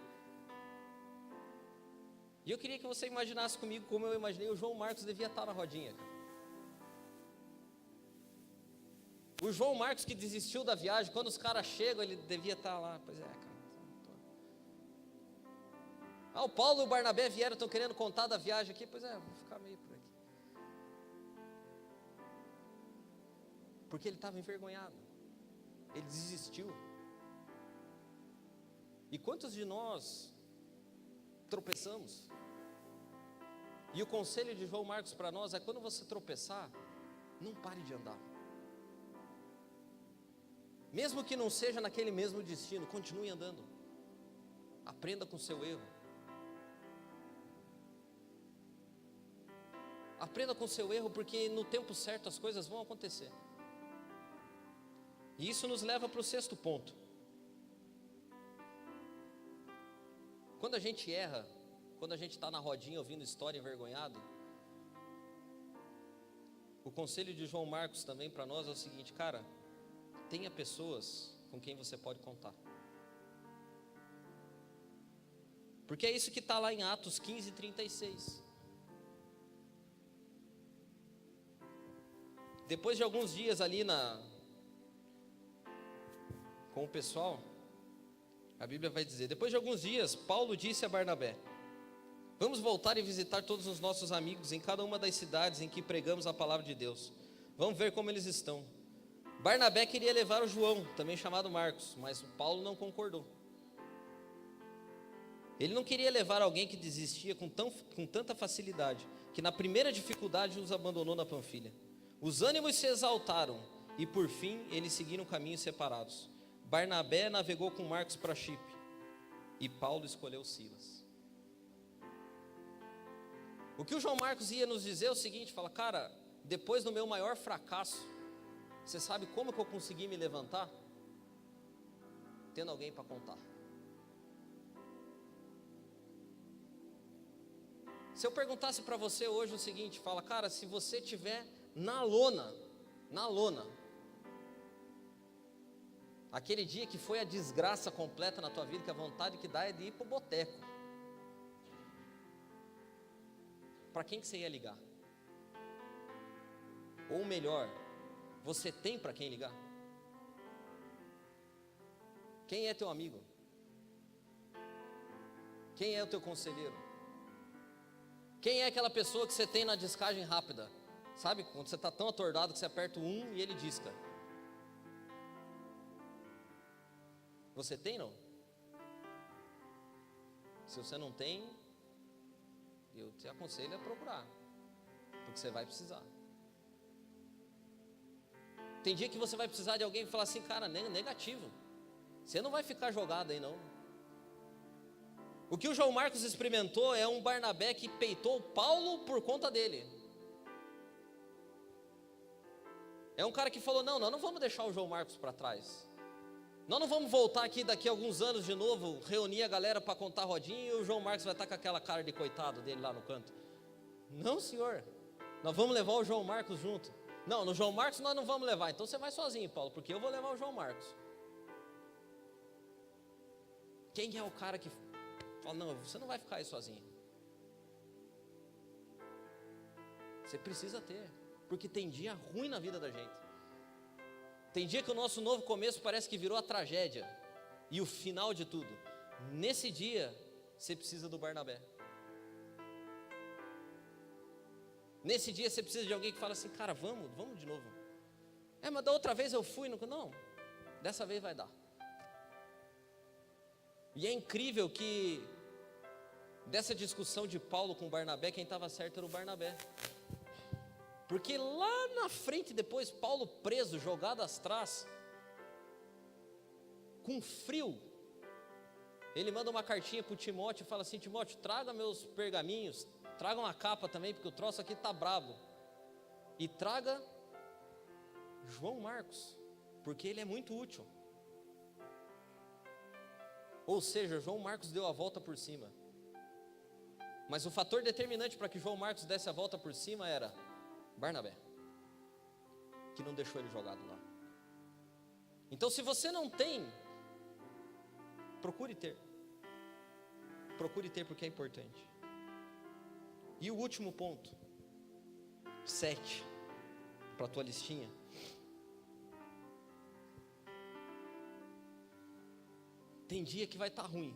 E eu queria que você imaginasse comigo como eu imaginei o João Marcos devia estar na rodinha. O João Marcos que desistiu da viagem, quando os caras chegam, ele devia estar lá. Pois é, cara. O Paulo e o Barnabé vieram, estão querendo contar da viagem aqui. Pois é, vou ficar meio por aqui. Porque ele estava envergonhado. Ele desistiu. E quantos de nós tropeçamos? E o conselho de João Marcos para nós é: quando você tropeçar, não pare de andar. Mesmo que não seja naquele mesmo destino, continue andando. Aprenda com o seu erro. Aprenda com o seu erro, porque no tempo certo as coisas vão acontecer. E isso nos leva para o 6º ponto. Quando a gente erra, quando a gente está na rodinha ouvindo história envergonhado, o conselho de João Marcos também para nós é o seguinte: cara, tenha pessoas com quem você pode contar. Porque é isso que está lá em Atos 15, 36. Depois de alguns dias ali com o pessoal, a Bíblia vai dizer: depois de alguns dias, Paulo disse a Barnabé: vamos voltar e visitar todos os nossos amigos em cada uma das cidades em que pregamos a palavra de Deus. Vamos ver como eles estão. Barnabé queria levar o João, também chamado Marcos, mas o Paulo não concordou. Ele não queria levar alguém que desistia com tanta facilidade, que na primeira dificuldade os abandonou na Panfilha. Os ânimos se exaltaram e por fim eles seguiram caminhos separados. Barnabé navegou com Marcos para Chipre e Paulo escolheu Silas. O que o João Marcos ia nos dizer é o seguinte: fala, cara, depois do meu maior fracasso, você sabe como que eu consegui me levantar? Tendo alguém para contar. Se eu perguntasse para você hoje o seguinte, fala, cara, se você estiver na lona, aquele dia que foi a desgraça completa na tua vida, que a vontade que dá é de ir para o boteco, para quem que você ia ligar? Ou melhor, você tem para quem ligar? Quem é teu amigo? Quem é o teu conselheiro? Quem é aquela pessoa que você tem na descagem rápida? Sabe, quando você está tão atordado que você aperta o 1 e ele disca. Você tem, não? Se você não tem, eu te aconselho a procurar, porque você vai precisar. Tem dia que você vai precisar de alguém que fala assim, cara, negativo. Você não vai ficar jogado aí não. O que o João Marcos experimentou é um Barnabé que peitou Paulo por conta dele. É um cara que falou, não, nós não vamos deixar o João Marcos para trás. Nós não vamos voltar aqui daqui a alguns anos de novo, reunir a galera para contar rodinha e o João Marcos vai estar com aquela cara de coitado dele lá no canto. Não, senhor, nós vamos levar o João Marcos junto. Não, no João Marcos nós não vamos levar, então você vai sozinho, Paulo, porque eu vou levar o João Marcos. Quem é o cara que fala, não, você não vai ficar aí sozinho. Você precisa ter, porque tem dia ruim na vida da gente. Tem dia que o nosso novo começo parece que virou a tragédia e o final de tudo. Nesse dia, você precisa do Barnabé. Nesse dia, você precisa de alguém que fala assim, cara, vamos de novo. Mas da outra vez eu fui, não, dessa vez vai dar. E é incrível que, dessa discussão de Paulo com Barnabé, quem estava certo era o Barnabé. Porque lá na frente, depois, Paulo preso, jogado atrás, com frio, ele manda uma cartinha para o Timóteo e fala assim, Timóteo, traga meus pergaminhos, traga uma capa também, porque o troço aqui está brabo. E traga João Marcos, porque ele é muito útil. Ou seja, João Marcos deu a volta por cima. Mas o fator determinante para que João Marcos desse a volta por cima era Barnabé, que não deixou ele jogado lá. Então, se você não tem, procure ter. Procure ter, porque é importante. E o último ponto, 7, para a tua listinha. Tem dia que vai estar ruim,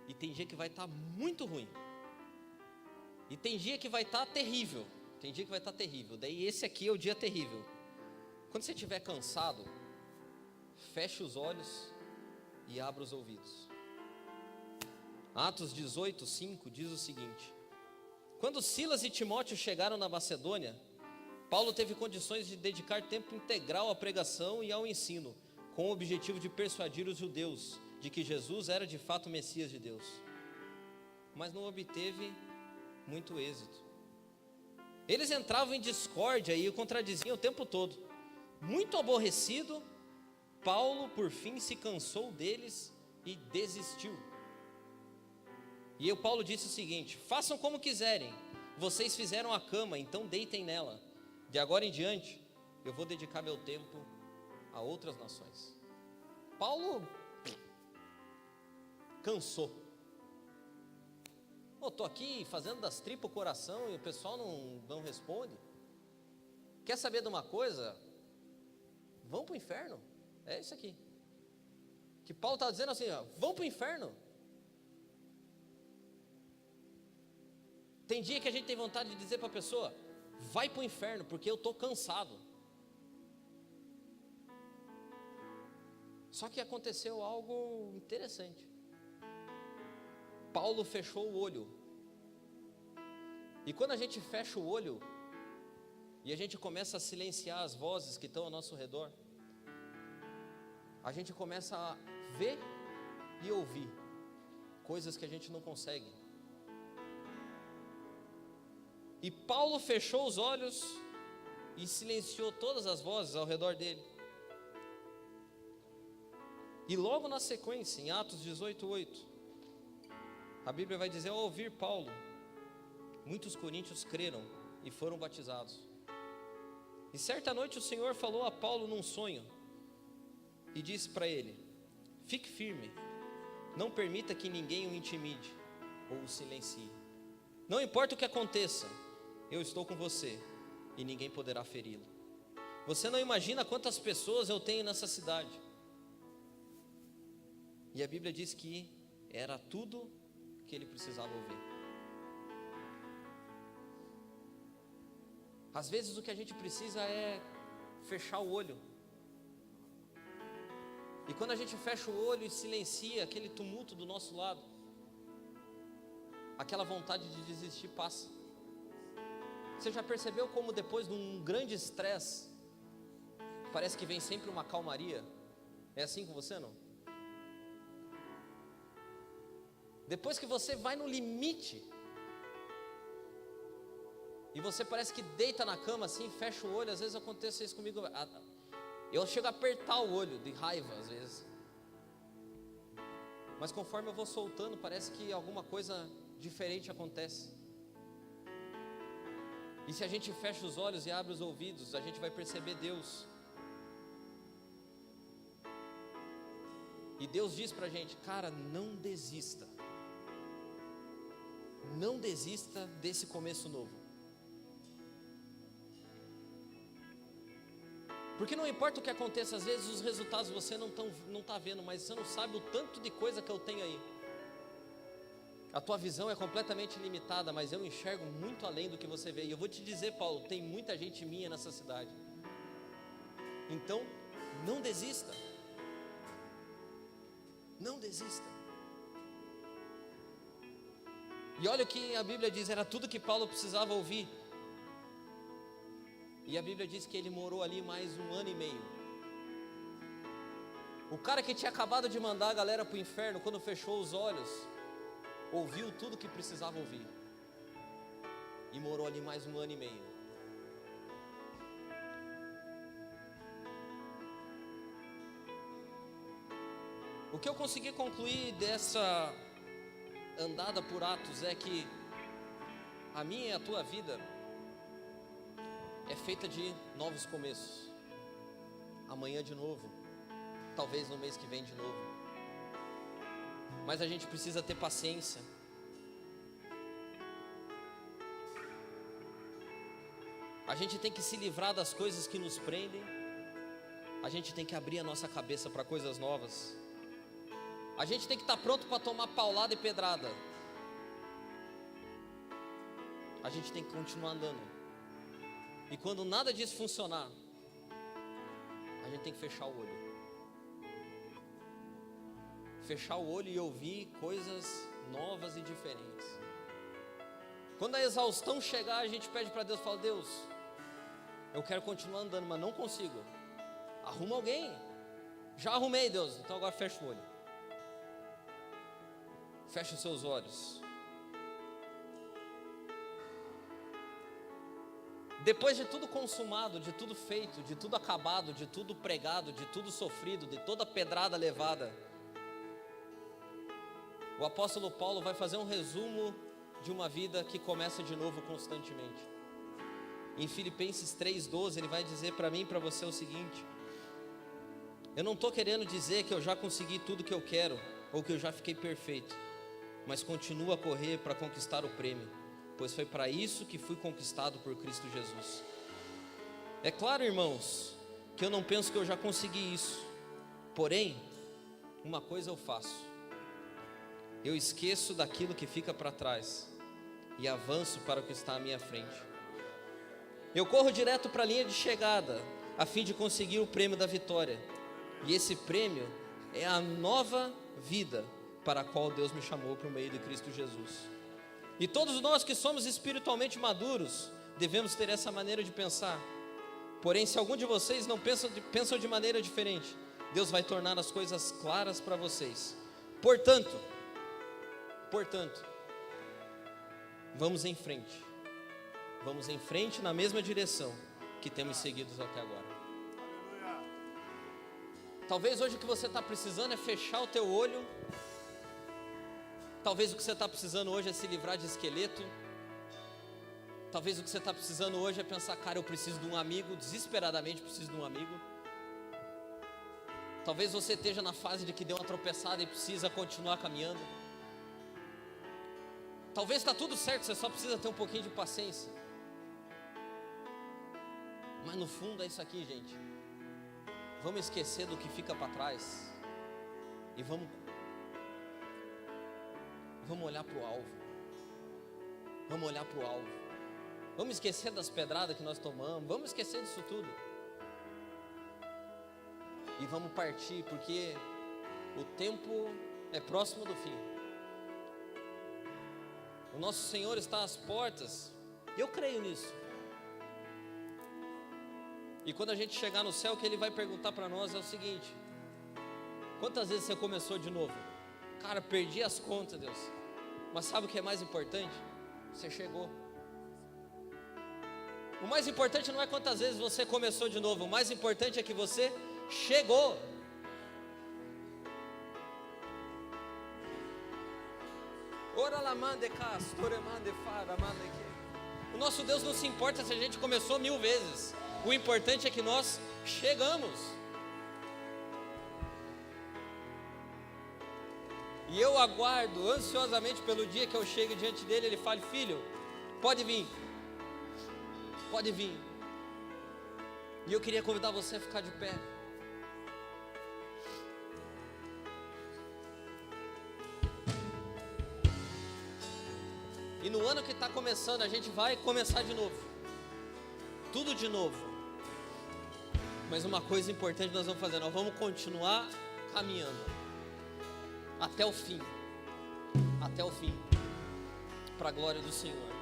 e tem dia que vai estar muito ruim, e tem dia que vai estar terrível. Tem dia que vai estar terrível. Daí esse aqui é o dia terrível. Quando você estiver cansado, feche os olhos e abra os ouvidos. Atos 18, 5 diz o seguinte: quando Silas e Timóteo chegaram na Macedônia, Paulo teve condições de dedicar tempo integral à pregação e ao ensino, com o objetivo de persuadir os judeus de que Jesus era de fato o Messias de Deus. Mas não obteve muito êxito. Eles entravam em discórdia e o contradiziam o tempo todo. Muito aborrecido, Paulo por fim se cansou deles e desistiu. E o Paulo disse o seguinte: façam como quiserem, vocês fizeram a cama, então deitem nela. De agora em diante, eu vou dedicar meu tempo a outras nações. Paulo cansou. Estou aqui fazendo das tripas o coração e o pessoal não responde. Quer saber de uma coisa? Vão para o inferno. É isso aqui. Que Paulo está dizendo assim, vão para o inferno. Tem dia que a gente tem vontade de dizer para a pessoa, vai para o inferno, porque eu estou cansado. Só que aconteceu algo interessante. Paulo fechou o olho. E quando a gente fecha o olho e a gente começa a silenciar as vozes que estão ao nosso redor, a gente começa a ver e ouvir coisas que a gente não consegue. E Paulo fechou os olhos e silenciou todas as vozes ao redor dele. E logo na sequência, em Atos 18:8, a Bíblia vai dizer: ao ouvir Paulo, muitos coríntios creram e foram batizados. E certa noite o Senhor falou a Paulo num sonho e disse para ele: fique firme, não permita que ninguém o intimide ou o silencie. Não importa o que aconteça, eu estou com você e ninguém poderá feri-lo. Você não imagina quantas pessoas eu tenho nessa cidade. E a Bíblia diz que era tudo que ele precisava ouvir. Às vezes o que a gente precisa é fechar o olho. E quando a gente fecha o olho e silencia aquele tumulto do nosso lado, aquela vontade de desistir passa. Você já percebeu como depois de um grande estresse, parece que vem sempre uma calmaria. É assim com você, não? Depois que você vai no limite, e você parece que deita na cama assim, fecha o olho. Às vezes acontece isso comigo. Eu chego a apertar o olho de raiva às vezes. Mas conforme eu vou soltando, parece que alguma coisa diferente acontece. E se a gente fecha os olhos e abre os ouvidos, a gente vai perceber Deus. E Deus diz pra gente, cara, não desista. Não desista desse começo novo. Porque não importa o que aconteça, às vezes os resultados você não está vendo, mas você não sabe o tanto de coisa que eu tenho aí. A tua visão é completamente limitada, mas eu enxergo muito além do que você vê. E eu vou te dizer, Paulo, tem muita gente minha nessa cidade. Então, não desista. Não desista. E olha o que a Bíblia diz, era tudo que Paulo precisava ouvir. E a Bíblia diz que ele morou ali mais 1 ano e meio. O cara que tinha acabado de mandar a galera para o inferno, quando fechou os olhos, ouviu tudo que precisava ouvir. E morou ali mais 1 ano e meio. O que eu consegui concluir dessa andada por Atos é que a minha e a tua vida é feita de novos começos. Amanhã de novo, talvez no mês que vem de novo. Mas a gente precisa ter paciência. A gente tem que se livrar das coisas que nos prendem. A gente tem que abrir a nossa cabeça para coisas novas. A gente tem que estar pronto para tomar paulada e pedrada. A gente tem que continuar andando. E quando nada disso funcionar, a gente tem que fechar o olho. Fechar o olho e ouvir coisas novas e diferentes. Quando a exaustão chegar, a gente pede para Deus, fala, Deus, eu quero continuar andando, mas não consigo. Arruma alguém. Já arrumei, Deus, então agora fecha o olho. Fecha os seus olhos. Depois de tudo consumado, de tudo feito, de tudo acabado, de tudo pregado, de tudo sofrido, de toda pedrada levada, o apóstolo Paulo vai fazer um resumo de uma vida que começa de novo constantemente. Em Filipenses 3,12 ele vai dizer para mim e para você o seguinte: eu não estou querendo dizer que eu já consegui tudo que eu quero, ou que eu já fiquei perfeito, mas continuo a correr para conquistar o prêmio, pois foi para isso que fui conquistado por Cristo Jesus. É claro, irmãos, que eu não penso que eu já consegui isso. Porém, uma coisa eu faço: eu esqueço daquilo que fica para trás e avanço para o que está à minha frente. Eu corro direto para a linha de chegada, a fim de conseguir o prêmio da vitória. E esse prêmio é a nova vida para a qual Deus me chamou por meio de Cristo Jesus. E todos nós que somos espiritualmente maduros, devemos ter essa maneira de pensar. Porém, se algum de vocês não pensam de maneira diferente, Deus vai tornar as coisas claras para vocês. Portanto, vamos em frente. Vamos em frente na mesma direção que temos seguido até agora. Talvez hoje o que você está precisando é fechar o teu olho. Talvez o que você está precisando hoje é se livrar de esqueleto. Talvez o que você está precisando hoje é pensar, cara, eu preciso de um amigo, desesperadamente preciso de um amigo. Talvez você esteja na fase de que deu uma tropeçada e precisa continuar caminhando. Talvez está tudo certo, você só precisa ter um pouquinho de paciência. Mas no fundo é isso aqui, gente. Vamos esquecer do que fica para trás e vamos olhar para o alvo. Vamos olhar para o alvo. Vamos esquecer das pedradas que nós tomamos. Vamos esquecer disso tudo. E vamos partir, porque o tempo é próximo do fim. O nosso Senhor está às portas. Eu creio nisso. E quando a gente chegar no céu, o que Ele vai perguntar para nós é o seguinte: quantas vezes você começou de novo? Cara, perdi as contas, Deus. Mas sabe o que é mais importante? Você chegou. O mais importante não é quantas vezes você começou de novo. O mais importante é que você chegou. O nosso Deus não se importa se a gente começou 1000 vezes. O importante é que nós chegamos. E eu aguardo ansiosamente pelo dia que eu chegue diante dele. Ele fale: filho, pode vir. Pode vir. E eu queria convidar você a ficar de pé. E no ano que está começando, a gente vai começar de novo. Tudo de novo. Mas uma coisa importante nós vamos fazer: nós vamos continuar caminhando até o fim. Até o fim. Para a glória do Senhor.